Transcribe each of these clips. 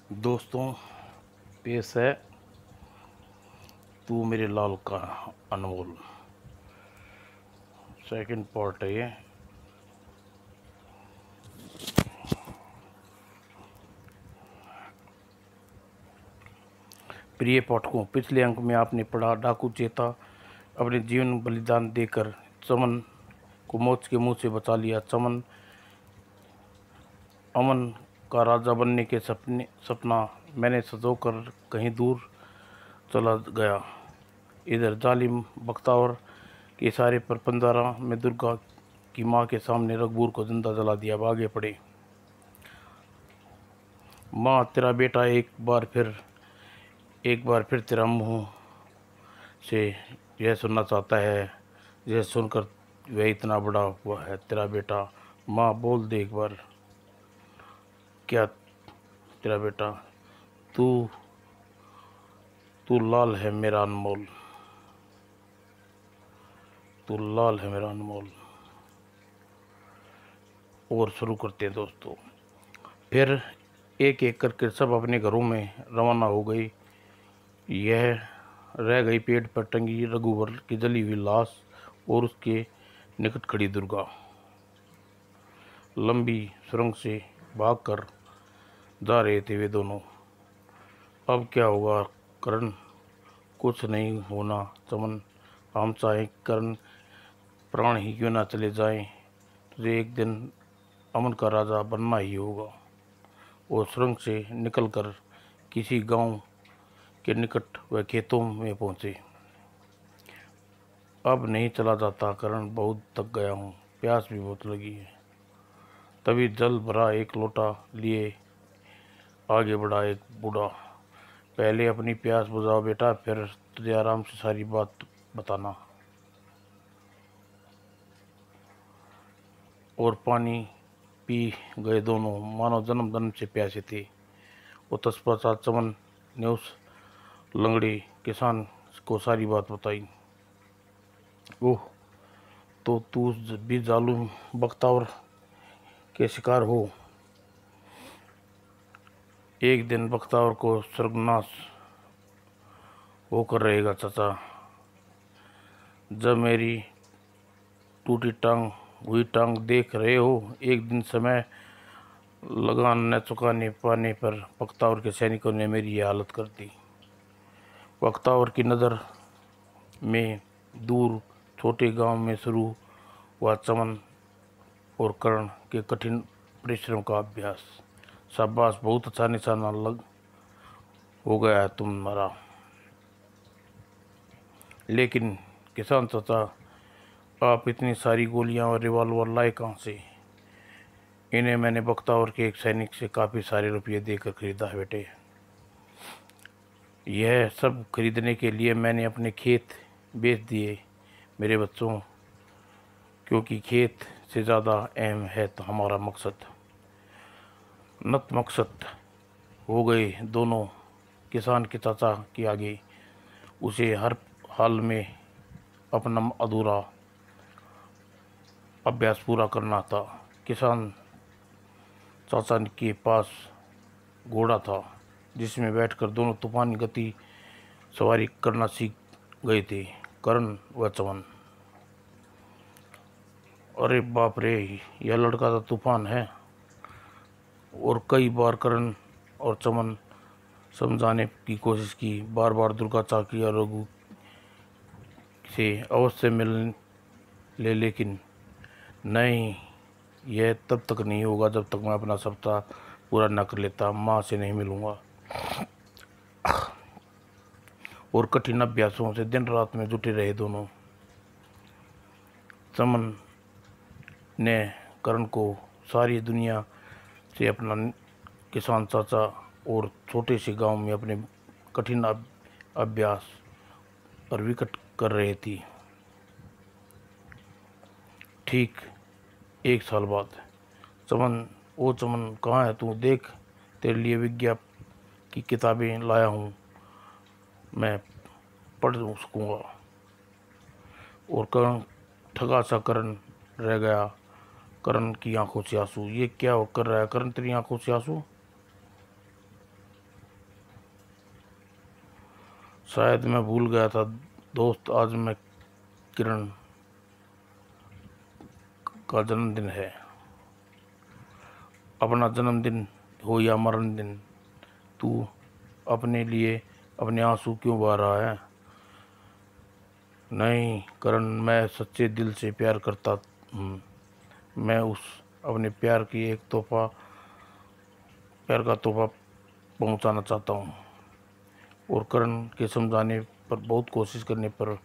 दोस्तों, पेश है तू मेरे लाल का अनमोल। सेकंड पार्ट है ये। प्रिय पाठकों, पिछले अंक में आपने पढ़ा डाकू चेता अपने जीवन बलिदान देकर चमन को मौत के मुंह से बचा लिया। चमन अमन का राजा बनने के सपना मैंने सजोकर कहीं दूर चला गया। इधर जालिम बख्तावर के इशारे पर पंदारा में दुर्गा की माँ के सामने रघुबूर को जिंदा जला दिया। भागे पड़े। माँ, तेरा बेटा एक बार फिर तेरा मुंह से यह सुनना चाहता है, यह सुनकर वह इतना बड़ा हुआ है तेरा बेटा। माँ, बोल दे एक बार, क्या तेरा बेटा? तू तू लाल है मेरा अनमोल, तू लाल है मेरा अनमोल। और शुरू करते हैं दोस्तों। फिर एक एक करके सब अपने घरों में रवाना हो गई। यह रह गई पेड़ पर टंगी रघुवर की जली हुई लाश और उसके निकट खड़ी दुर्गा। लंबी सुरंग से भागकर जा रहे थे वे दोनों। अब क्या होगा करण? कुछ नहीं होना चमन। हम चाहे करण प्राण ही क्यों ना चले जाएं, तुझे एक दिन अमन का राजा बनना ही होगा। और सुरंग से निकलकर किसी गांव के निकट वह खेतों में पहुंचे। अब नहीं चला जाता करण, बहुत थक गया हूँ, प्यास भी बहुत लगी है। तभी जल भरा एक लोटा लिए आगे बढ़ा एक बूढ़ा। पहले अपनी प्यास बुझाओ बेटा, फिर तुझे आराम से सारी बात बताना। और पानी पी गए दोनों, मानो जन्म जन्म से प्यासे थे। वो तत्पश्चात चमन ने उस लंगड़े किसान को सारी बात बताई। ओह, तो तू भी जालिम बख्तावर के शिकार हो। एक दिन बख्तावर को स्वर्गनाश होकर रहेगा चाचा। जब मेरी टूटी टांग हुई टांग देख रहे हो, एक दिन समय लगान न चुकाने पाने पर बख्तावर के सैनिकों ने मेरी ये हालत कर दी। बख्तावर की नज़र में दूर छोटे गांव में शुरू हुआ चमन और कर्ण के कठिन परिश्रम का अभ्यास। शाबाश, बहुत अच्छा निशाना लग हो गया है तुम्हारा। लेकिन किसान चाचा, आप इतनी सारी गोलियां और रिवॉल्वर लाए कहाँ से? इन्हें मैंने बख्तावर के एक सैनिक से काफ़ी सारे रुपये देकर खरीदा है बेटे। यह सब खरीदने के लिए मैंने अपने खेत बेच दिए मेरे बच्चों, क्योंकि खेत से ज़्यादा अहम है तो हमारा मकसद। नतमस्तक हो गए दोनों। किसान के चाचा के आगे उसे हर हाल में अपना अधूरा अभ्यास पूरा करना था। किसान चाचा के पास घोड़ा था जिसमें बैठकर दोनों तूफानी गति सवारी करना सीख गए थे, करण व चमन। अरे बाप रे, यह लड़का तो तूफान है। और कई बार करण और चमन समझाने की कोशिश की। बार बार दुर्गा चाकी और रघु से अवश्य मिल ले, लेकिन नहीं, यह तब तक नहीं होगा जब तक मैं अपना सप्ताह पूरा न कर लेता। माँ से नहीं मिलूँगा। और कठिन अभ्यासों से दिन रात में जुटे रहे दोनों। चमन ने करण को सारी दुनिया से अपना किसान चाचा और छोटे से गांव में अपने कठिन अभ्यास पर विकट कर रही थी। ठीक एक साल बाद चमन, ओ चमन, कहाँ है तू? देख, तेरे लिए विज्ञान की किताबें लाया हूँ, मैं पढ़ सकूँगा। और करण ठगा सा करण रह गया। करण की आंखों से आंसू। ये क्या कर रहा है करण, तेरी आंखों से आंसू? शायद मैं भूल गया था दोस्त, आज मैं किरण का जन्मदिन है। अपना जन्मदिन हो या मरण दिन, तू अपने लिए अपने आंसू क्यों बहा रहा है? नहीं करण, मैं सच्चे दिल से प्यार करता हूँ। मैं उस अपने प्यार का तोहफा पहुंचाना चाहता हूँ। और करण के समझाने पर, बहुत कोशिश करने पर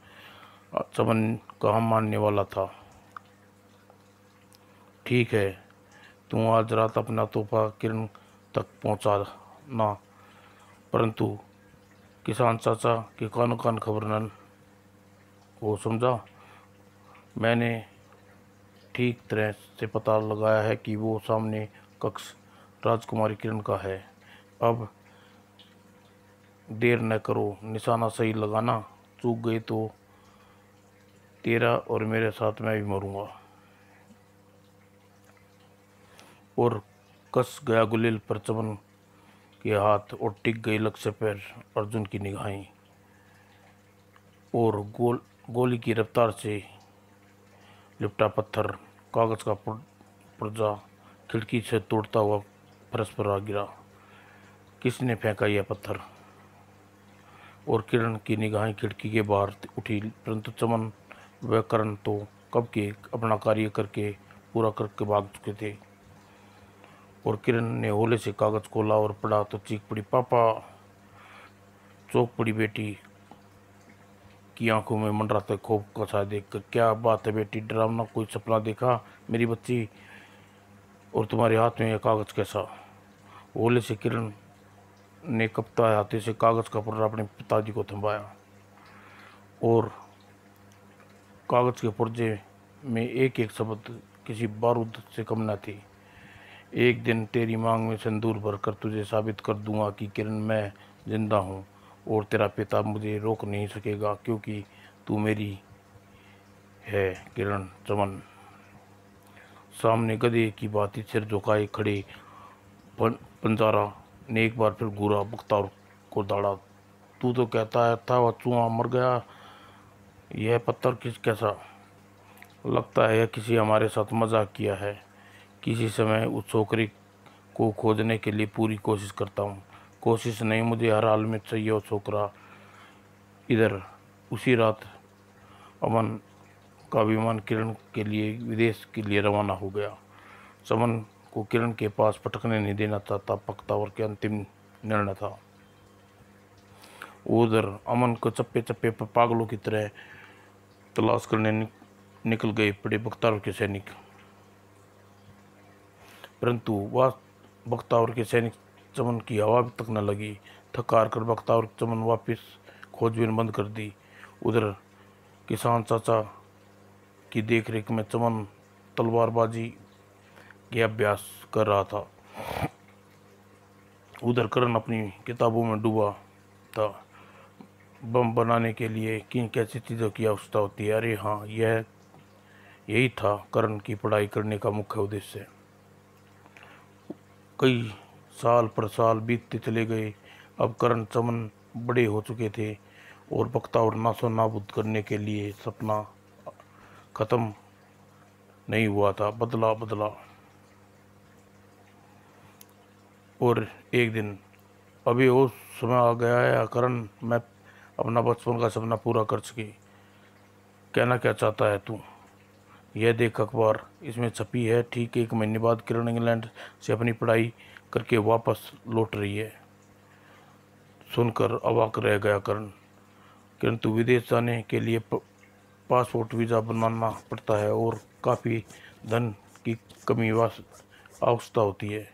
चमन कहाँ मानने वाला था। ठीक है, तू आज रात अपना तोहफा किरण तक पहुंचाना, परंतु किसान चाचा के कानो कान खबर न हो, समझा? मैंने ठीक तरह से पता लगाया है कि वो सामने कक्ष राजकुमारी किरण का है। अब देर न करो, निशाना सही लगाना। चूक गई तो तेरा और मेरे साथ मैं भी मरूंगा। और कस गया गुलेल पर चमन के हाथ और टिक गई लक्ष्य पर अर्जुन की निगाहें। और गोली की रफ्तार से लिपटा पत्थर कागज का पुर्जा खिड़की से तोड़ता हुआ फर्श पर आ गिरा। किसने फेंका यह पत्थर? और किरण की निगाहें खिड़की के बाहर उठी, परंतु चमन व करण तो कब के अपना कार्य करके पूरा करके भाग चुके थे। और किरण ने होले से कागज खोला और पढ़ा तो चीख पड़ी, पापा! चौंक पड़ी बेटी की आंखों में मंडराते खौफ का छाया देखकर। क्या बात है बेटी, डरावना कोई सपना देखा मेरी बच्ची? और तुम्हारे हाथ में यह कागज कैसा? होले से किरण ने कपता हाथे से कागज का पुर्जा अपने पिताजी को थमाया। और कागज के पुर्जे में एक एक शब्द किसी बारूद से कम न थी। एक दिन तेरी मांग में सिंदूर भरकर तुझे साबित कर दूंगा कि किरण मैं जिंदा हूँ, और तेरा पिता मुझे रोक नहीं सकेगा, क्योंकि तू मेरी है किरण। चमन सामने गधे की भांति सिर झुकाए खड़े पंजारा ने एक बार फिर घूरा बख्तावर को दाड़ा। तू तो कहता था वह चूहा मर गया, यह पत्थर कैसा? लगता है किसी हमारे साथ मजाक किया है। किसी समय उस छोकरी को खोजने के लिए पूरी कोशिश करता हूँ। कोशिश नहीं, मुझे हर हाल में चाहिए वो छोकरा। इधर उसी रात अमन का विमान किरण के लिए विदेश के लिए रवाना हो गया। चमन को किरण के पास पटकने नहीं देना चाहता बख्तावर के अंतिम निर्णय था। उधर अमन को चप्पे चप्पे पर पागलों की तरह तलाश करने निकल गए पड़े बख्तावर के सैनिक, परंतु वह बख्तावर के सैनिक चमन की हवा तक न लगी। थक हार कर बख्तावर चमन वापस खोजबीन बंद कर दी। उधर किसान चाचा की देखरेख में चमन तलवारबाजी के अभ्यास कर रहा था। उधर करण अपनी किताबों में डूबा था। बम बनाने के लिए किन कैसी चीज़ों की आवश्यकता होती है? अरे हाँ, यही था करण की पढ़ाई करने का मुख्य उद्देश्य। कई साल पर साल बीतते चले गए। अब करण चमन बड़े हो चुके थे और बख्तावर नासो नाबूद करने के लिए सपना खत्म नहीं हुआ था, बदला बदला। और एक दिन, अभी वो समय आ गया है करण, मैं अपना बचपन का सपना पूरा कर सके। कहना क्या चाहता है तू? यह देख अखबार, इसमें छपी है ठीक 1 महीने बाद किरण इंग्लैंड से अपनी पढ़ाई करके वापस लौट रही है। सुनकर अवाक रह गया करण। किंतु विदेश जाने के लिए पासपोर्ट वीज़ा बनाना पड़ता है और काफ़ी धन की कमी आवश्यकता होती है।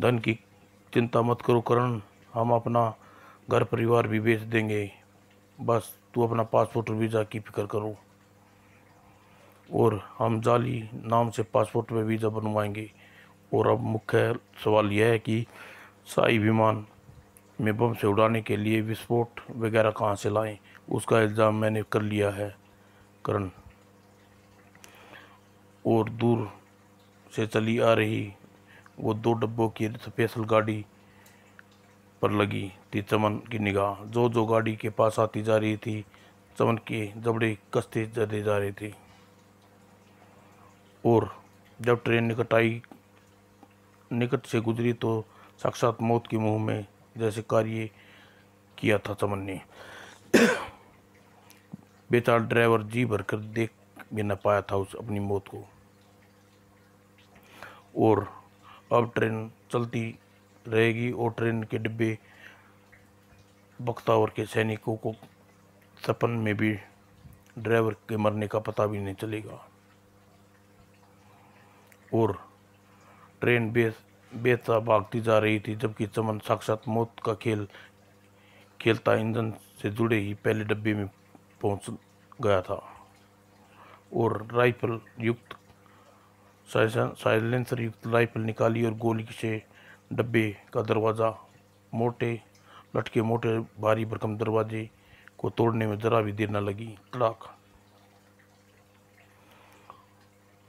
धन की चिंता मत करो करण, हम अपना घर परिवार भी बेच देंगे, बस तू अपना पासपोर्ट और वीज़ा की फिक्र करो। और हम जाली नाम से पासपोर्ट में वीज़ा बनवाएंगे। और अब मुख्य सवाल यह है कि शाही विमान में बम से उड़ाने के लिए विस्फोट वगैरह कहाँ से लाएं? उसका इल्ज़ाम मैंने कर लिया है करण। और दूर से चली आ रही वो 2 डब्बों की स्पेशल गाड़ी पर लगी थी चमन की निगाह। जो जो गाड़ी के पास आती जा रही थी, चमन के जबड़े कसते चले जा रहे थे। और जब ट्रेन निकट से गुजरी तो साक्षात मौत के मुंह में जैसे कार्य किया था चमन ने। बेचारा ड्राइवर जी भरकर देख भी न पाया था उस अपनी मौत को। और अब ट्रेन चलती रहेगी और ट्रेन के डिब्बे बख्तावर के सैनिकों को सपन में भी ड्राइवर के मरने का पता भी नहीं चलेगा। और ट्रेन बेता भागती जा रही थी, जबकि चमन साक्षात मौत का खेलता इंजन से जुड़े ही पहले डब्बे में पहुंच गया था और राइफल युक्त साइलेंसर युक्त राइफल निकाली और गोली से डब्बे का दरवाज़ा लटके मोटे भारी भरकम दरवाजे को तोड़ने में जरा भी देर न लगी। तड़ाक।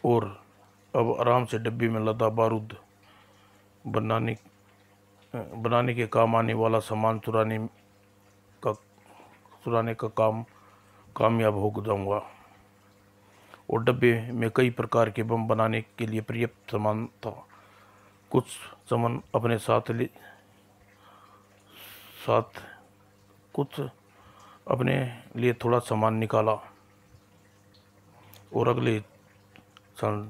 और अब आराम से डब्बे में लदा बारूद बनाने के काम आने वाला सामान चुराने का काम कामयाब हो जाऊंगा। और डब्बे में कई प्रकार के बम बनाने के लिए पर्याप्त सामान था। कुछ चमन अपने साथ कुछ अपने लिए थोड़ा सामान निकाला और अगले क्षण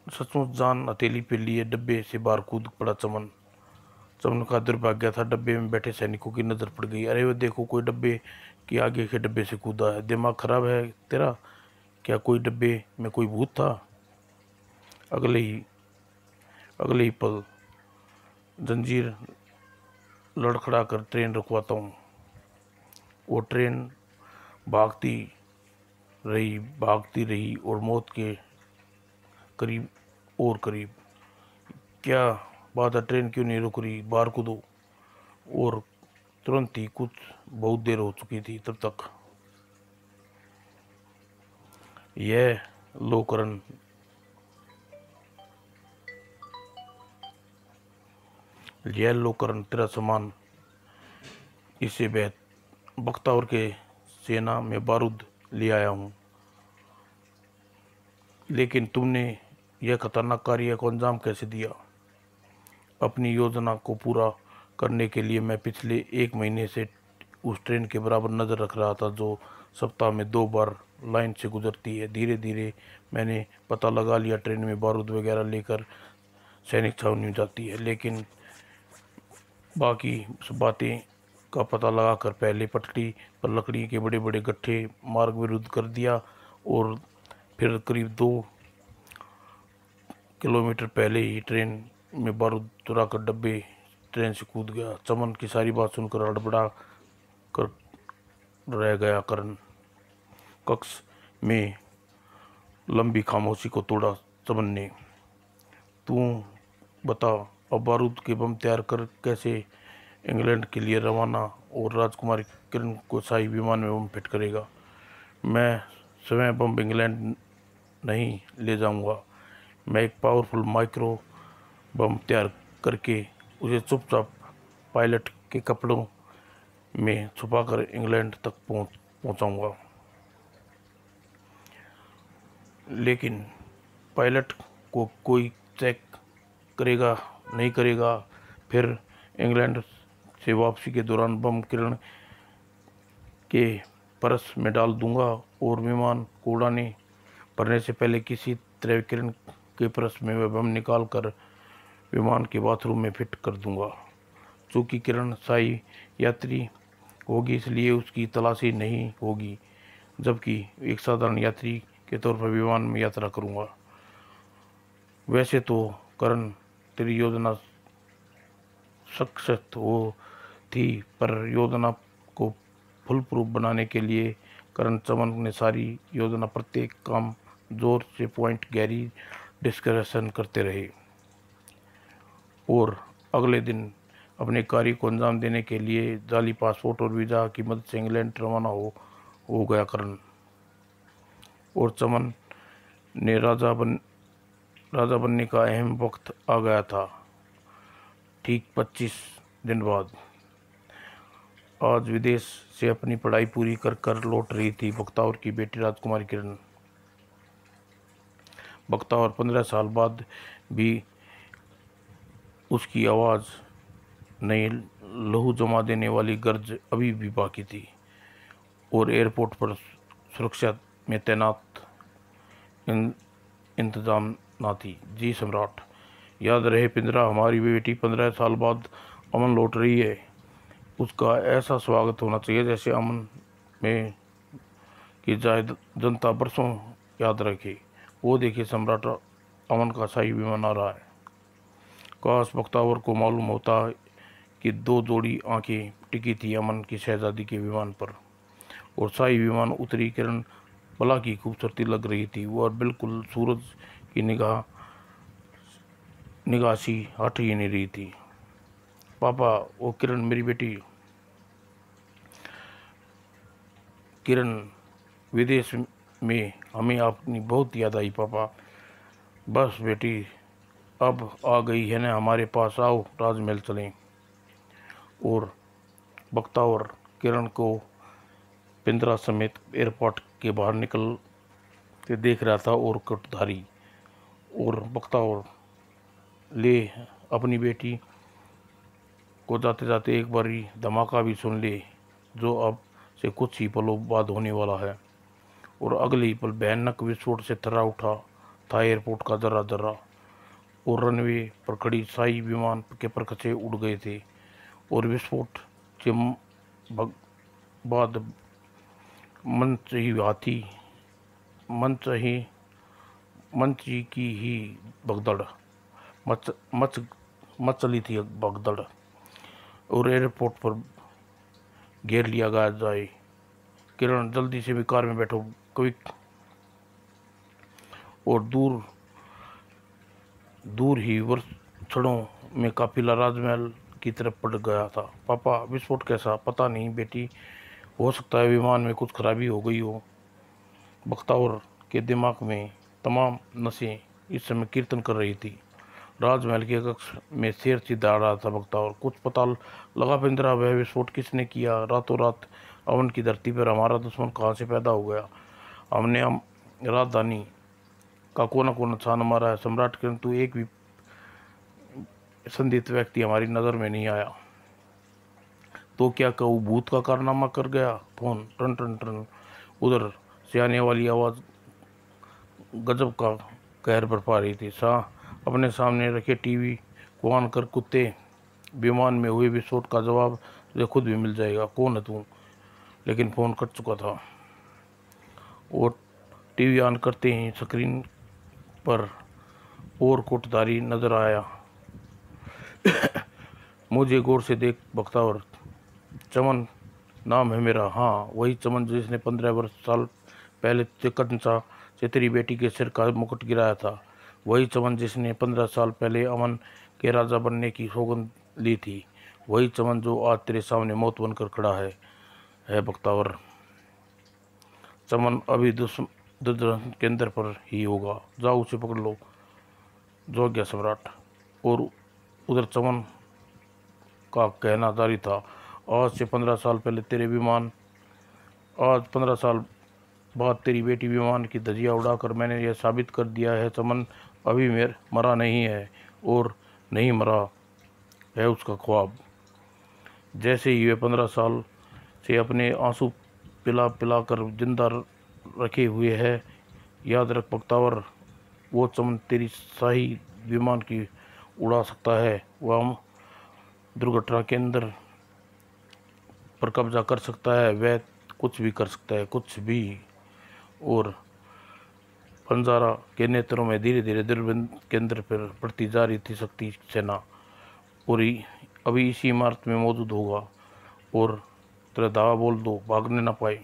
सचमुच जान हथेली पे लिए डब्बे से बाहर कूद पड़ा चमन का दुर्भाग्य था। डब्बे में बैठे सैनिकों की नजर पड़ गई। अरे वो देखो, कोई डब्बे के आगे के डब्बे से कूदा है। दिमाग खराब है तेरा? क्या कोई डब्बे में कोई भूत था? अगले ही पल जंजीर लड़खड़ा कर ट्रेन रुकवाता हूँ। वो ट्रेन भागती रही और मौत के करीब और करीब। क्या बात है, ट्रेन क्यों नहीं रुक रही? बाहर कूदो। और तुरंत ही बहुत देर हो चुकी थी तब तक। यह लोकरण तेरा सामान इसे बख्तावर के सेना में बारूद ले आया हूँ। लेकिन तुमने यह खतरनाक कार्य को अंजाम कैसे दिया? अपनी योजना को पूरा करने के लिए मैं पिछले 1 महीने से उस ट्रेन के बराबर नज़र रख रहा था जो सप्ताह में 2 बार लाइन से गुजरती है। धीरे धीरे मैंने पता लगा लिया, ट्रेन में बारूद वगैरह लेकर सैनिक छावनी में जाती है। लेकिन बाकी बातें का पता लगाकर पहले पटड़ी पर लकड़ी के बड़े बड़े गट्ठे मार्ग विरुद्ध कर दिया और फिर करीब 2 किलोमीटर पहले ही ट्रेन में बारूद चुराकर डब्बे ट्रेन से कूद गया। चमन की सारी बात सुनकर हड़बड़ा कर रह गया करण। कक्ष में लंबी खामोशी को तोड़ा चमन ने। तू बता, अब बारूद के बम तैयार कर कैसे इंग्लैंड के लिए रवाना और राजकुमारी किरण को शाही विमान में बम फिट करेगा? मैं स्वयं बम इंग्लैंड नहीं ले जाऊंगा। मैं एक पावरफुल माइक्रो बम तैयार करके उसे चुपचाप पायलट के कपड़ों में छुपाकर इंग्लैंड तक पहुंचाऊंगा। लेकिन पायलट को कोई चेक करेगा नहीं करेगा? फिर इंग्लैंड से वापसी के दौरान बम किरण के परस में डाल दूंगा और विमान को उड़ाने भरने से पहले किसी तरह किरण के परस में वह बम निकाल कर विमान के बाथरूम में फिट कर दूंगा। चूँकि किरण शाही यात्री होगी इसलिए उसकी तलाशी नहीं होगी, जबकि एक साधारण यात्री के तौर पर विमान में यात्रा करूंगा। वैसे तो करण, तेरी योजना सक्सेस हो थी, पर योजना को फुल प्रूफ बनाने के लिए करण चमन ने सारी योजना प्रत्येक काम जोर से पॉइंट गहरी डिस्कशन करते रहे। और अगले दिन अपने कार्य को अंजाम देने के लिए जाली पासपोर्ट और वीज़ा की मदद से इंग्लैंड रवाना हो गया करण। और चमन ने राजा बनने का अहम वक्त आ गया था। ठीक 25 दिन बाद आज विदेश से अपनी पढ़ाई पूरी कर कर लौट रही थी बख्तावर की बेटी राजकुमारी किरण। बख्तावर 15 साल बाद भी उसकी आवाज़ नई लहू जमा देने वाली गर्ज अभी भी बाकी थी और एयरपोर्ट पर सुरक्षा में तैनात इंतजाम ना थी। जी सम्राट, याद रहे पिंजरा, हमारी बेटी 15 साल बाद अमन लौट रही है। उसका ऐसा स्वागत होना चाहिए जैसे अमन में की जाए जनता बरसों याद रखे। वो देखिए सम्राट, अमन का शाही विमान आ रहा है। काश बख्तावर को मालूम होता कि 2 जोड़ी आंखें टिकी थी अमन की शहजादी के विमान पर और शाही विमान उतरी। किरण भला की खूबसूरती लग रही थी और बिल्कुल सूरज की निगाह सी हट ही नहीं रही थी। पापा, वो किरण मेरी बेटी किरण, विदेश में हमें आपकी बहुत याद आई पापा। बस बेटी अब आ गई है ना हमारे पास, आओ राजमहल चलें। और बख्तावर किरण को पिंजरा समेत एयरपोर्ट के बाहर निकलते देख रहा था और कटधारी और बख्तावर ले अपनी बेटी को जाते जाते एक बारी धमाका भी सुन ले, जो अब से कुछ ही पलों बाद होने वाला है। और अगले ही पल भयानक विस्फोट से थर्रा उठा था एयरपोर्ट का जर्रा जर्रा और रनवे पर खड़ी शाही विमान के परखचे उड़ गए थे। और विस्फोट के बाद मंच ही की ही भगदड़ मच मच मच चली थी भगदड़ और एयरपोर्ट पर घेर लिया गया जाए। किरण, जल्दी से भी कार में बैठो क्विक। और दूर ही वर्षों में काफिला राजमहल की तरफ पड़ गया था। पापा, विस्फोट कैसा? पता नहीं बेटी, हो सकता है विमान में कुछ खराबी हो गई हो। बख्तावर के दिमाग में तमाम नसें इस समय कीर्तन कर रही थी। राजमहल के कक्ष में शेर चिल्ला रहा था बख्तावर, कुछ पता लगा पिंजरा, वह विस्फोट किसने किया? रातों रात अवन की धरती पर हमारा दुश्मन कहाँ से पैदा हो गया? हमने राजधानी का कोना कोना छान मारा है सम्राट, किंतु एक भी संदिग्ध व्यक्ति हमारी नज़र में नहीं आया। तो क्या कहूँ, भूत का कारनामा कर गया? फोन टन टन टन। उधर से आने वाली आवाज़ गजब का कहर बरपा रही थी। अपने सामने रखे टीवी को ऑन कर, कुत्ते, विमान में हुए विस्फोट का जवाब तुझे खुद भी मिल जाएगा। कौन है तू? लेकिन फ़ोन कट चुका था और टीवी ऑन करते ही स्क्रीन पर और कोटधारी नजर आया। मुझे गौर से देख बख्तावर, चमन नाम है मेरा। हाँ, वही चमन जिसने 15 साल पहले चिकनचा से तेरी बेटी के सिर का मुकुट गिराया था। वही चमन जिसने 15 साल पहले अमन के राजा बनने की सौगंध ली थी। वही चमन जो आज तेरे सामने मौत बनकर खड़ा है बख्तावर। चमन अभी दुर्दर्शन केंद्र पर ही होगा, जाओ उसे पकड़ लो। जो गया सम्राट। और उधर चमन का कहना जारी था, आज 15 साल बाद तेरी बेटी विमान की धज्जियां उड़ाकर मैंने यह साबित कर दिया है, चमन अभी मरा नहीं है और नहीं मरा है उसका ख्वाब। जैसे ही वे 15 साल से अपने आंसू पिला पिला कर जिंदा रखे हुए है, याद रख बख्तावर, वो चमन तेरी शाही विमान की उड़ा सकता है, वह दुर्घटना के अंदर पर कब्जा कर सकता है, वह कुछ भी कर सकता है, कुछ भी। और पंजारा के नेत्रों में धीरे धीरे दुर्बीन केंद्र पर बढ़ती जा रही थी शक्ति सेना। और अभी इसी इमारत में मौजूद होगा और तेरा दावा बोल दो, भागने ना पाए।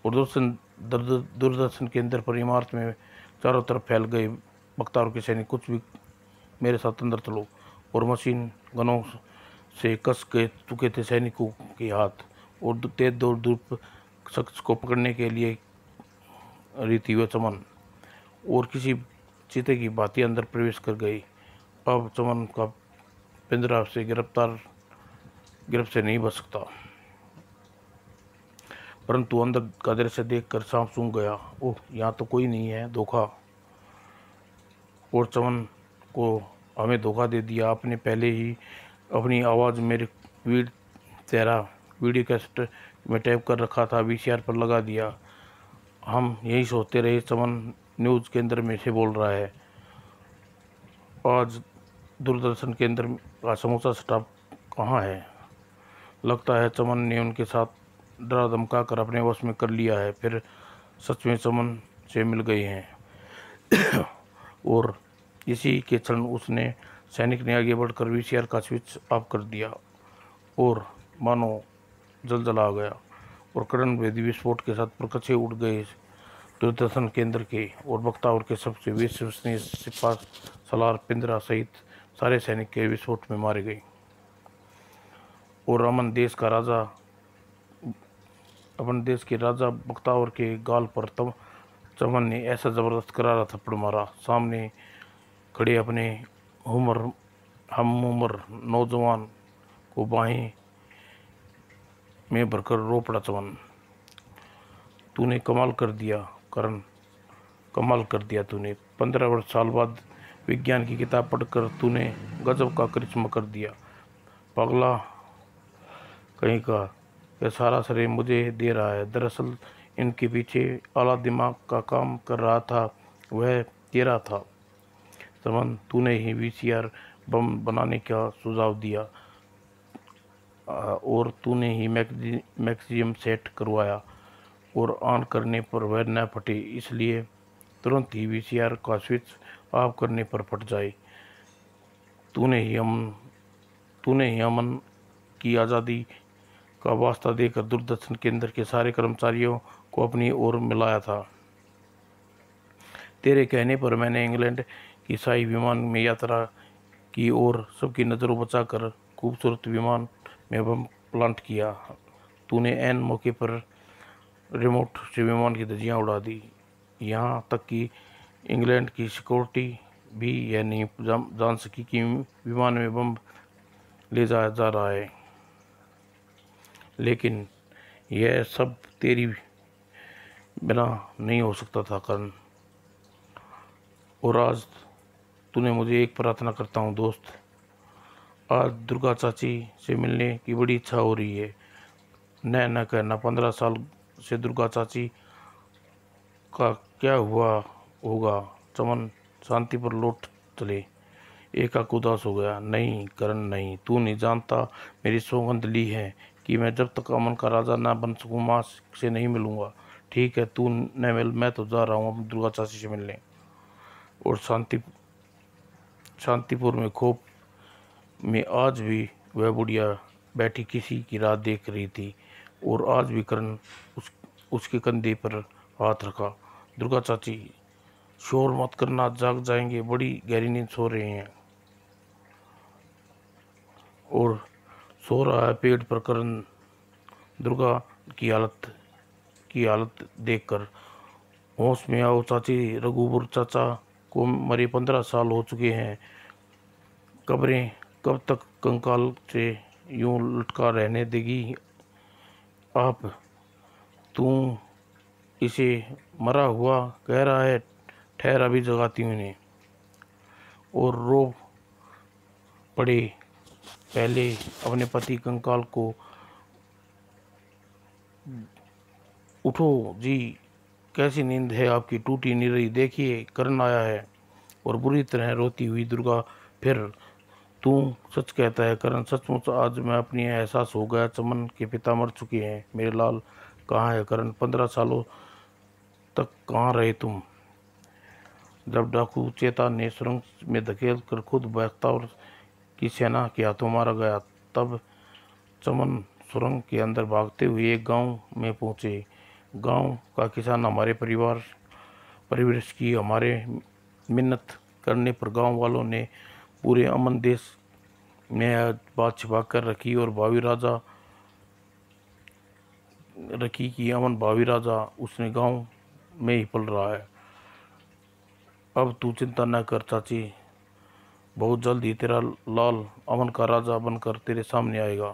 और दूरदर्शन केंद्र पर इमारत में चारों तरफ फैल गए बख्तावर के सैनिक, कुछ भी मेरे साथ अंदर चलो। और मशीन गनों से कस गए चुके थे सैनिकों के हाथ और तेज दूर शख्स को पकड़ने के लिए रीति व चमन। और किसी चीते की भांति अंदर प्रवेश कर गई। अब चमन का पिंजरा से गिरफ्त से नहीं बच सकता, परंतु अंदर का दृश्य देखकर सांप सूंघ गया। ओह, यहाँ तो कोई नहीं है, धोखा। और चमन को हमें धोखा दे दिया। आपने पहले ही अपनी आवाज़ मेरे चेहरा वीडियो कैसेट में टैप कर रखा था, वीसीआर पर लगा दिया। हम यही सोचते रहे। चमन न्यूज़ केंद्र में से बोल रहा है। आज दूरदर्शन केंद्र का समूचा स्टाफ कहाँ है? लगता है चमन ने उनके साथ डरा धमका कर अपने वश में कर लिया है। फिर सच में चमन से मिल गए हैं। और इसी के क्षण उसने सैनिक ने आगे बढ़कर वीसीआर का स्विच ऑफ कर दिया और मानो जलजला आ गया और कड़न भेदी विस्फोट के साथ प्रकाशे उड़ गए दूरदर्शन केंद्र के और बख्तावर के सबसे विश्वसनीय सिपा सलार पिंजरा सहित सारे सैनिक के विस्फोट में मारे गए। और अमन देश का राजा अपने देश के राजा बख्तावर के गाल पर तब चमन ने ऐसा जबरदस्त करारा थप्पड़ मारा, सामने खड़े अपने हम उम्र नौजवान को बाहें में भरकर रो पड़ा। चमन, तूने कमाल कर दिया करण, कमाल कर दिया तूने। 15 वर्ष साल बाद विज्ञान की किताब पढ़कर तूने गजब का करिश्मा कर दिया। पगला कहीं का, यह सारा श्रेय मुझे दे रहा है। दरअसल इनके पीछे आला दिमाग का काम कर रहा था, वह तेरा था। चमन, तूने ही वीसीआर बम बनाने का सुझाव दिया और तूने ही मैक्सियम सेट करवाया और ऑन करने पर वह न फटे, इसलिए तुरंत ही वीसीआर का स्विच ऑफ करने पर फट जाए। तूने ही अमन की आज़ादी का वास्ता देकर दूरदर्शन केंद्र के सारे कर्मचारियों को अपनी ओर मिलाया था। तेरे कहने पर मैंने इंग्लैंड की शाही विमान में यात्रा की और सबकी नज़रों बचाकर खूबसूरत विमान में बम प्लांट किया। तूने ऐन मौके पर रिमोट से विमान की धज्जियां उड़ा दी। यहाँ तक कि इंग्लैंड की सिक्योरिटी भी यह नहीं जान सकी कि विमान में बम ले जाया जा रहा है। लेकिन यह सब तेरी बिना नहीं हो सकता था करण। और आज तूने मुझे एक प्रार्थना करता हूँ दोस्त, आज दुर्गा चाची से मिलने की बड़ी इच्छा हो रही है। न कहना 15 साल से दुर्गा चाची का क्या हुआ होगा। चमन शांति पर लौट चले। एकाक उदास हो गया। नहीं करण नहीं, तू नहीं जानता मेरी सौगंध ली है कि मैं जब तक अमन का राजा ना बन सकूं माँ से नहीं मिलूंगा। ठीक है, तू न मिल, मैं तो जा रहा हूँ अपनी दुर्गा चाची से मिलने। और शांतिपुर में खोप में आज भी वह बुढ़िया बैठी किसी की राह देख रही थी और आज भी करण उसके कंधे पर हाथ रखा। दुर्गा चाची, शोर मत करना, जाग जाएंगे, बड़ी गहरी नींद सो रहे हैं। और सो रहा है पेड़ पर करण। दुर्गा की हालत देखकर, होश में आओ चाची, रघुबर चाचा को मरे 15 साल हो चुके हैं। कब्रें कब तक कंकाल से यूं लटका रहने देगी आप? तू इसे मरा हुआ कह रहा है? ठहर, अभी जगाती हूँ इन्हें। और रो पड़े पहले अपने पति कंकाल को। उठो जी, कैसी नींद है आपकी, टूटी नहीं रही। देखिए करण आया है। और बुरी तरह रोती हुई दुर्गा, फिर तू सच कहता है करण, सचमुच आज मैं अपनी एहसास हो गया। चमन के पिता मर चुके हैं। मेरे लाल कहाँ है करण? 15 सालों तक कहाँ रहे तुम? जब डाकू चेता ने सुरंग में धकेल कर खुद बख्तावर की सेना के हाथों मारा गया, तब चमन सुरंग के अंदर भागते हुए एक गांव में पहुंचे। गांव का किसान हमारे परिवेश की हमारे मिन्नत करने पर गांव वालों ने पूरे अमन देश में बात छिपा कर रखी और अमन भावी राजा उसने गांव में ही पल रहा है। अब तू चिंता न कर चाची, बहुत जल्द ही तेरा लाल अमन का राजा बनकर तेरे सामने आएगा।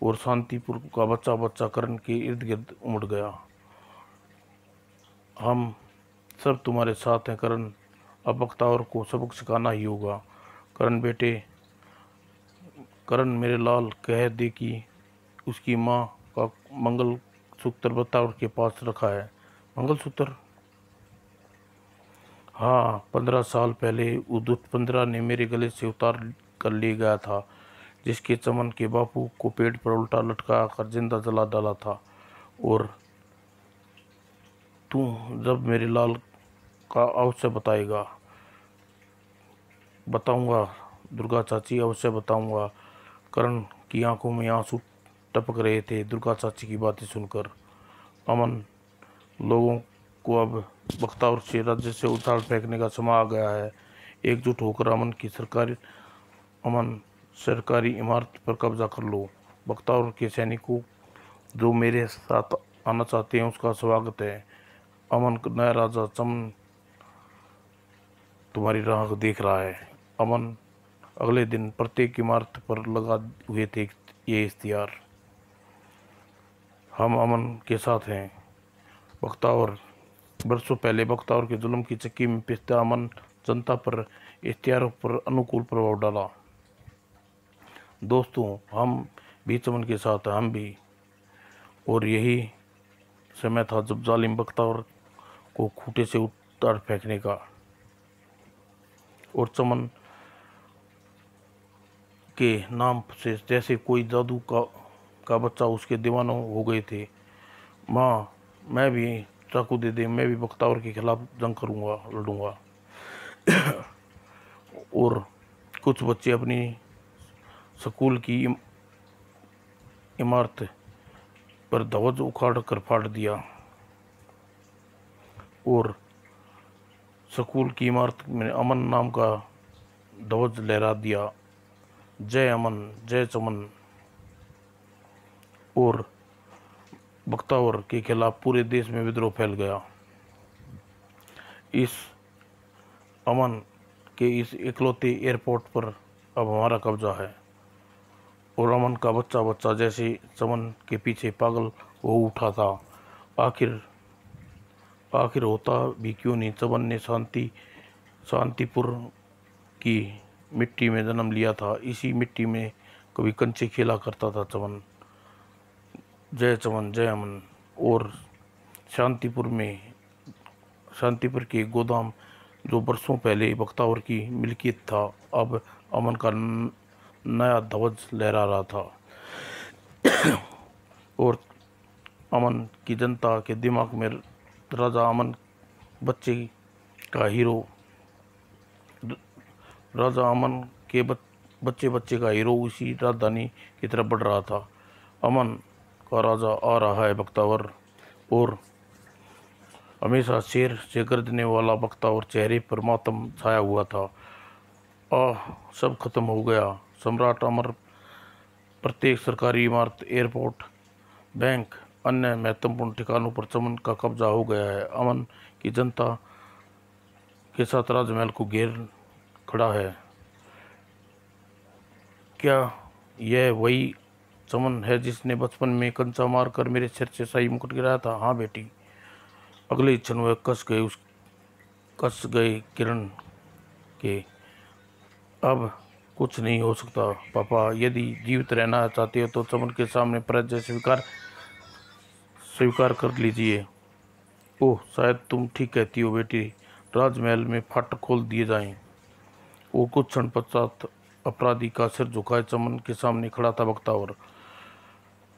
और शांतिपुर का बच्चा बच्चा करण के इर्द गिर्द उमड़ गया। हम सब तुम्हारे साथ हैं करण, अब बख्तावर को सबक सिखाना ही होगा। करण बेटे, करण मेरे लाल, कह दे कि उसकी माँ का मंगलसूत्र बख्तावर के पास रखा है। मंगलसूत्र? हाँ, 15 साल पहले उदुत 15 ने मेरे गले से उतार कर ले गया था, जिसके चमन के बापू को पेड़ पर उल्टा लटका कर जिंदा जला डाला था। और तू जब मेरे लाल का अवश्य बताएगा। बताऊंगा दुर्गा चाची, अवश्य बताऊंगा। करण की आंखों में आंसू टपक रहे थे दुर्गा चाची की बातें सुनकर। अमन, लोगों को अब बख्तावर से राज्य से उछाल फेंकने का समय आ गया है। एकजुट होकर अमन सरकारी इमारत पर कब्जा कर लो। बख्तावर के सैनिकों जो मेरे साथ आना चाहते हैं उसका स्वागत है। अमन नया राजा चमन तुम्हारी राह देख रहा है। अमन अगले दिन प्रत्येक इमारत पर लगा हुए थे ये इश्तिहार, हम अमन के साथ हैं। बख्तावर, बरसों पहले बख्तावर के जुल्म की चक्की में पिसता अमन जनता पर इश्तिहारों पर अनुकूल प्रभाव डाला। दोस्तों, हम भी चमन के साथ हैं, हम भी। और यही समय था जब जालिम बख्तावर को खूंटे से उतार फेंकने का। और चमन के नाम से जैसे कोई जादू का बच्चा उसके दीवानों हो गए थे। माँ, मैं भी चाकू दे दे, मैं भी बख्तावर के खिलाफ जंग करूँगा, लड़ूंगा। और कुछ बच्चे अपनी स्कूल की इमारत पर ध्वज उखाड़ कर फाड़ दिया और स्कूल की इमारत में अमन नाम का ध्वज लहरा दिया। जय अमन, जय चमन। और बख्तावर के खिलाफ पूरे देश में विद्रोह फैल गया। इस अमन के इस इकलौते एयरपोर्ट पर अब हमारा कब्जा है। और अमन का बच्चा बच्चा जैसे चमन के पीछे पागल हो उठा था। आखिर आखिर होता भी क्यों नहीं, चमन ने शांतिपुर की मिट्टी में जन्म लिया था। इसी मिट्टी में कभी कंचे खेला करता था चमन। जय चमन, जय अमन। और शांतिपुर के गोदाम जो बरसों पहले बख्तावर की मिल्कियत था, अब अमन का नया ध्वज लहरा रहा था। और अमन की जनता के दिमाग में राजा अमन बच्चे का हीरो, राजा अमन के बच्चे बच्चे का हीरो उसी राजधानी की तरफ बढ़ रहा था। अमन का राजा आ रहा है बख्तावर। और हमेशा शेर से गर्जने वाला बख्तावर चेहरे पर मातम छाया हुआ था। सब खत्म हो गया। सम्राट अमर, प्रत्येक सरकारी इमारत, एयरपोर्ट, बैंक, अन्य महत्वपूर्ण ठिकानों पर चमन का कब्जा हो गया है। अमन की जनता के साथ राजमहल को घेर खड़ा है। क्या यह वही चमन है जिसने बचपन में कंचा मारकर मेरे सिर से शाही मुकुट गिराया था? हाँ बेटी। अगले क्षण वह कस गए किरण के। अब कुछ नहीं हो सकता पापा, यदि जीवित रहना चाहते हो तो चमन के सामने पराजय स्वीकार कर लीजिए। ओह, शायद तुम ठीक कहती हो बेटी। राजमहल में फाटक खोल दिए जाएं। वो कुछ क्षण पश्चात अपराधी का सिर झुकाए चमन के सामने खड़ा था बख्तावर।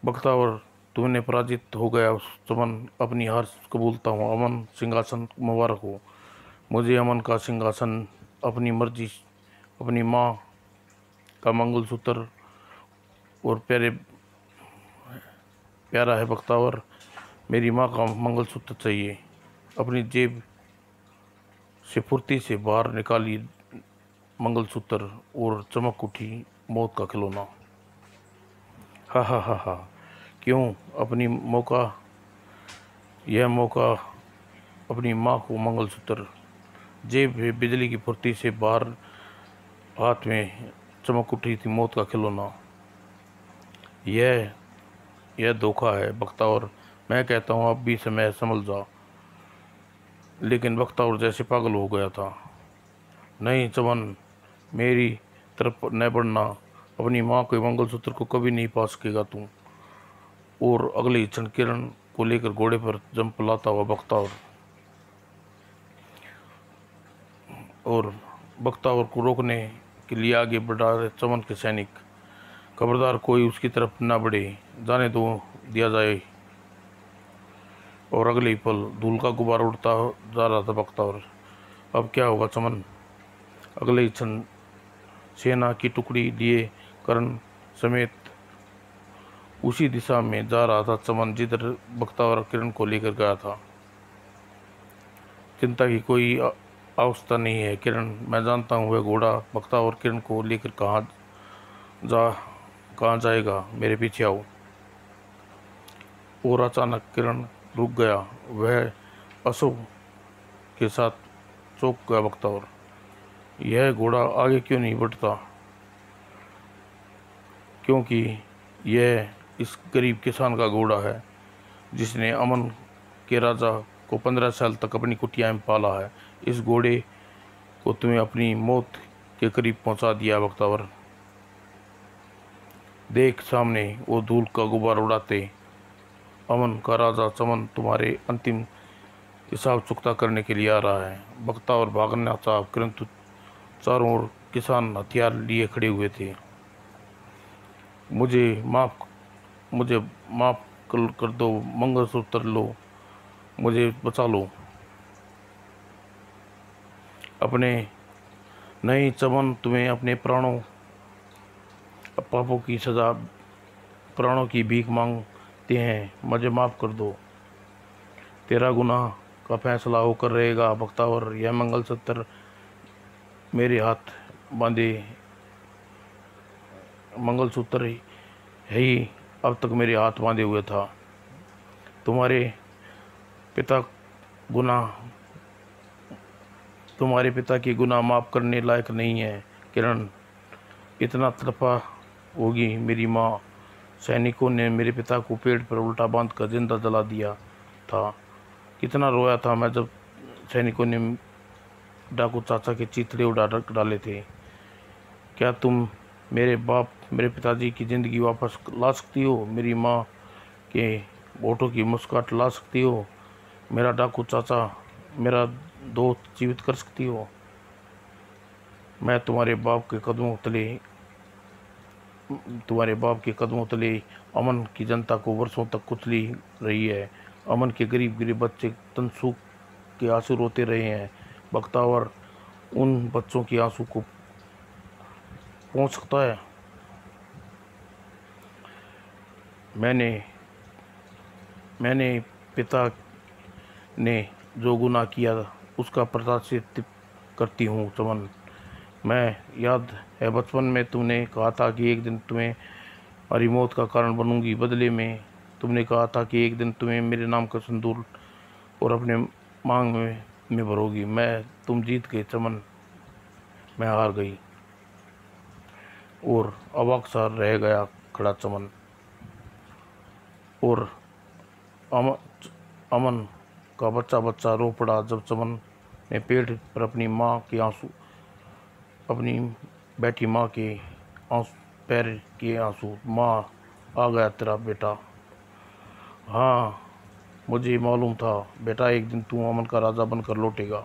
बख्तावर, तुमने पराजित हो गया। चमन, अपनी हार कबूलता हूँ। अमन, सिंहासन मुबारक हो। मुझे अमन का सिंहासन, अपनी मर्जी, अपनी माँ का मंगलसूत्र और प्यारा है बख्तावर, मेरी माँ का मंगलसूत्र चाहिए। अपनी जेब से फुर्ती से बाहर निकाली मंगलसूत्र और चमक उठी मौत का खिलौना। हा हा हा हा। क्यों? यह मौका अपनी माँ को मंगलसूत्र, जेब में बिजली की फुर्ती से बाहर हाथ में चमक उठी थी मौत का खिलौना। यह धोखा है बख्तावर। मैं कहता हूँ अब भी समय संभल जा। लेकिन बख्तावर जैसे पागल हो गया था। नहीं चमन, मेरी तरफ न बढ़ना। अपनी माँ के मंगलसूत्र को कभी नहीं पा सकेगा तू। और अगले ही क्षण किरण को लेकर घोड़े पर जंप लाता हुआ बख्तावर को रोकने के लिए आगे बढ़ा रहे चमन के सैनिक। खबरदार कोई उसकी तरफ न बढ़े, जाने दो दिया जाए। और अगले ही पल धूल का गुब्बारा उड़ता जा रहा था बख्तावर। अब क्या होगा चमन? अगले ही क्षण सेना की टुकड़ी लिए करण समेत उसी दिशा में जा रहा था चमन जिधर बख्तावर किरण को लेकर गया था। चिंता की कोई आवश्यकता नहीं है किरण, मैं जानता हूँ वह घोड़ा बख्तावर किरण को लेकर कहाँ जाएगा। मेरे पीछे आओ। और अचानक किरण रुक गया। वह अशोक के साथ चौंक गया बख्तावर। यह घोड़ा आगे क्यों नहीं बढ़ता? क्योंकि यह इस गरीब किसान का घोड़ा है जिसने अमन के राजा को 15 साल तक अपनी कुटिया में पाला है। इस घोड़े को तुम्हें अपनी मौत के करीब पहुंचा दिया बख्तावर। देख सामने वो धूल का गुब्बारा उड़ाते अमन का राजा चमन तुम्हारे अंतिम हिसाब चुकता करने के लिए आ रहा है। बख्तावर भागना चाहा परंतु चारों ओर किसान हथियार लिए खड़े हुए थे। मुझे माफ कर दो, मंगलसूत्र लो, मुझे बचा लो अपने। नहीं चमन, तुम्हें अपने पापों की सजा, प्राणों की भीख मांगते हैं। मुझे माफ कर दो। तेरा गुनाह का फैसला होकर रहेगा बख्तावर। यह मंगलसूत्र मेरे हाथ बांधे मंगलसूत्र ही अब तक मेरे हाथ बांधे हुए था। तुम्हारे पिता की गुनाह माफ करने लायक नहीं है किरण। इतना तड़पा होगी मेरी माँ। सैनिकों ने मेरे पिता को पेड़ पर उल्टा बांध कर जिंदा जला दिया था। कितना रोया था मैं जब सैनिकों ने डाकू चाचा के चिथड़े उड़ा डाले थे। क्या तुम मेरे पिताजी की ज़िंदगी वापस ला सकती हो? मेरी माँ के होठों की मुस्कुराहट ला सकती हो? मेरा डाकू चाचा, मेरा दोस्त जीवित कर सकती हो? मैं तुम्हारे बाप के कदमों तले अमन की जनता को वर्षों तक कुचली रही है। अमन के गरीब गरीब बच्चे तनसूख के आंसू रोते रहे हैं। बख्तावर उन बच्चों के आंसू को पहुंच सकता है। मैंने पिता ने जो गुनाह किया उसका प्रायश्चित करती हूँ चमन। मैं याद है बचपन में तुमने कहा था कि एक दिन तुम्हें हमारी मौत का कारण बनूंगी। बदले में तुमने कहा था कि एक दिन तुम्हें मेरे नाम का सिंदूर और अपने मांग में भरोगी। तुम जीत गए चमन, मैं हार गई। और अवाक सा रह गया खड़ा चमन। और अमन का बच्चा रो पड़ा जब चमन ने पेड़ पर अपनी बैठी माँ के पैर के आंसू। माँ, आ गया तेरा बेटा। हाँ, मुझे मालूम था बेटा, एक दिन तू अमन का राजा बनकर लौटेगा।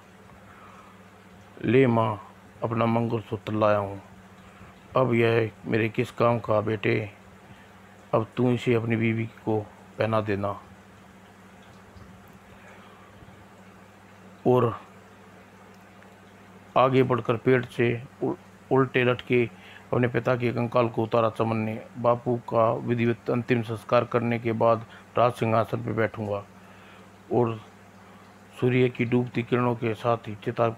ले माँ, अपना मंगलसूत्र लाया हूँ। अब यह मेरे किस काम का बेटे? अब तू इसे अपनी बीवी को पहना देना। और आगे बढ़कर पेड़ से उल्टे लटके अपने पिता के कंकाल को उतारा चमन ने। बापू का विधिवत अंतिम संस्कार करने के बाद राज सिंहासन पर बैठूंगा। और सूर्य की डूबती किरणों के साथ ही चिता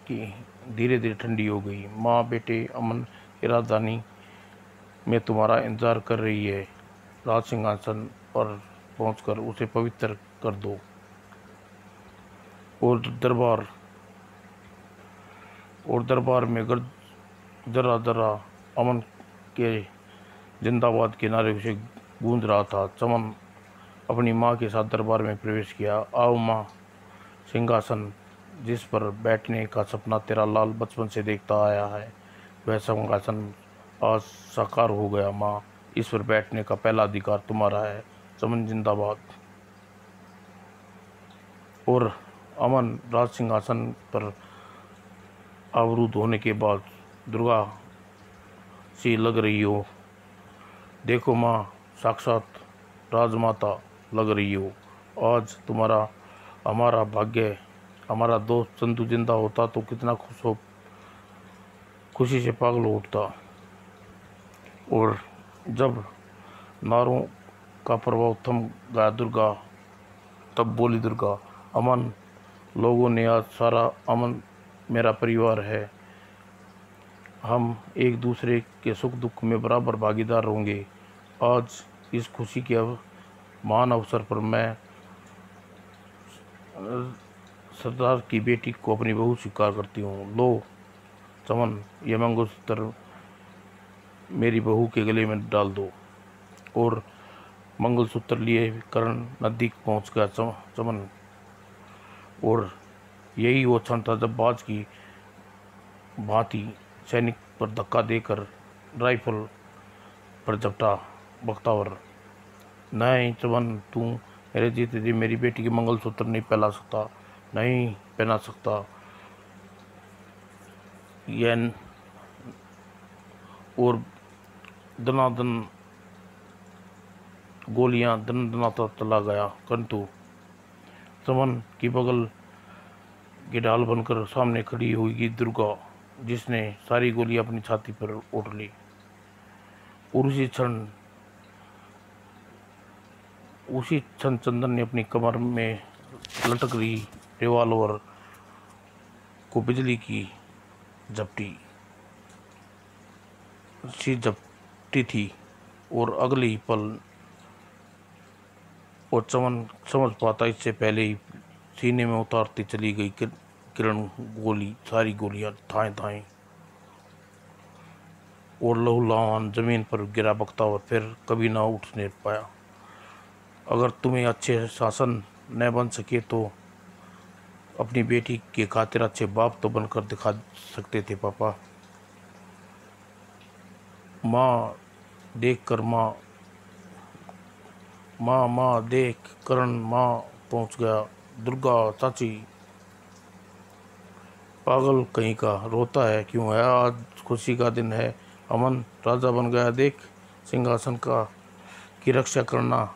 की धीरे धीरे ठंडी हो गई। माँ बेटे, अमन की राजधानी में तुम्हारा इंतजार कर रही है। राज सिंहासन पर पहुंचकर उसे पवित्र कर दो। और दरबार में जरा जरा अमन के जिंदाबाद के नारे से गूंज रहा था। चमन अपनी माँ के साथ दरबार में प्रवेश किया। आओ माँ, सिंहासन जिस पर बैठने का सपना तेरा लाल बचपन से देखता आया है, वह सिंहासन आज साकार हो गया। माँ, इस पर बैठने का पहला अधिकार तुम्हारा है। चमन जिंदाबाद। और अमन राज सिंहासन पर आवरूढ़ होने के बाद दुर्गा सी लग रही हो। देखो माँ, साक्षात राजमाता लग रही हो। आज तुम्हारा हमारा भाग्य, हमारा दोस्त चंदू जिंदा होता तो कितना खुशी से पागल हो उठता। और जब नारों का प्रभाव थम गया दुर्गा, तब बोली दुर्गा, अमन लोगों ने आज सारा अमन मेरा परिवार है। हम एक दूसरे के सुख दुख में बराबर भागीदार होंगे। आज इस खुशी के महान अवसर पर मैं सरदार की बेटी को अपनी बहू स्वीकार करती हूँ। लो चमन, यह मंगलसूत्र मेरी बहू के गले में डाल दो। और मंगलसूत्र लिए करण नदी पहुँच गया चमन। और यही वो क्षण था जब बाज की भांति सैनिक पर धक्का देकर राइफल पर झपटा बख्तावर। नहीं चमन, तू मेरे जीते जी मेरी बेटी के मंगलसूत्र नहीं पहना सकता, नहीं पहना सकता। यह और दनादन गोलियां दनादनाता चला गया, किंतु चमन की बगल की ढाल बनकर सामने खड़ी हुई दुर्गा, जिसने सारी गोलियां अपनी छाती पर उठ ली। और उसी क्षण चंदन ने अपनी कमर में लटक रही रिवॉल्वर को बिजली की झपटी थी। और अगले ही पल और चमन समझ पाता इससे पहले ही सीने में उतारती चली गई किरण गोली, सारी गोलियां थाएं थाएं, और लहूलुहान जमीन पर गिरा बख्तावर फिर कभी ना उठने पाया। अगर तुम्हें अच्छे शासन न बन सके तो अपनी बेटी के खातिर अच्छे बाप तो बनकर दिखा सकते थे पापा। माँ देख कर माँ देख करण, माँ पहुंच गया। दुर्गा चाची, पागल कहीं का, रोता है क्यों है? आज खुशी का दिन है। अमन राजा बन गया, देख सिंहासन की रक्षा करना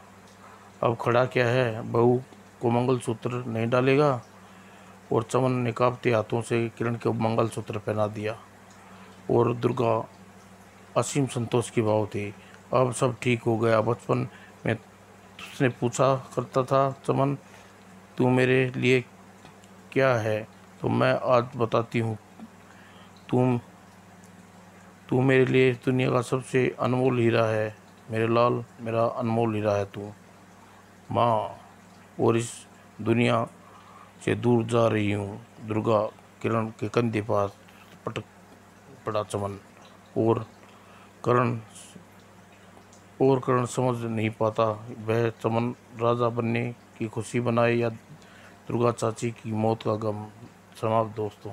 अब खड़ा क्या है। बहू को मंगलसूत्र नहीं डालेगा। और चमन ने कांपते हाथों से किरण को मंगलसूत्र पहना दिया। और दुर्गा असीम संतोष की भाव थी। अब सब ठीक हो गया। बचपन में उसने पूछा करता था, चमन तू मेरे लिए क्या है, तो मैं आज बताती हूँ। तू मेरे लिए दुनिया का सबसे अनमोल हीरा है मेरे लाल, मेरा अनमोल हीरा है तू माँ। और इस दुनिया से दूर जा रही हूँ। दुर्गा किरण के कंधे पर पटक पड़ा चमन। और करण समझ नहीं पाता वह चमन राजा बनने की खुशी बनाए या दुर्गा चाची की मौत का गम। समाप्त दोस्तों।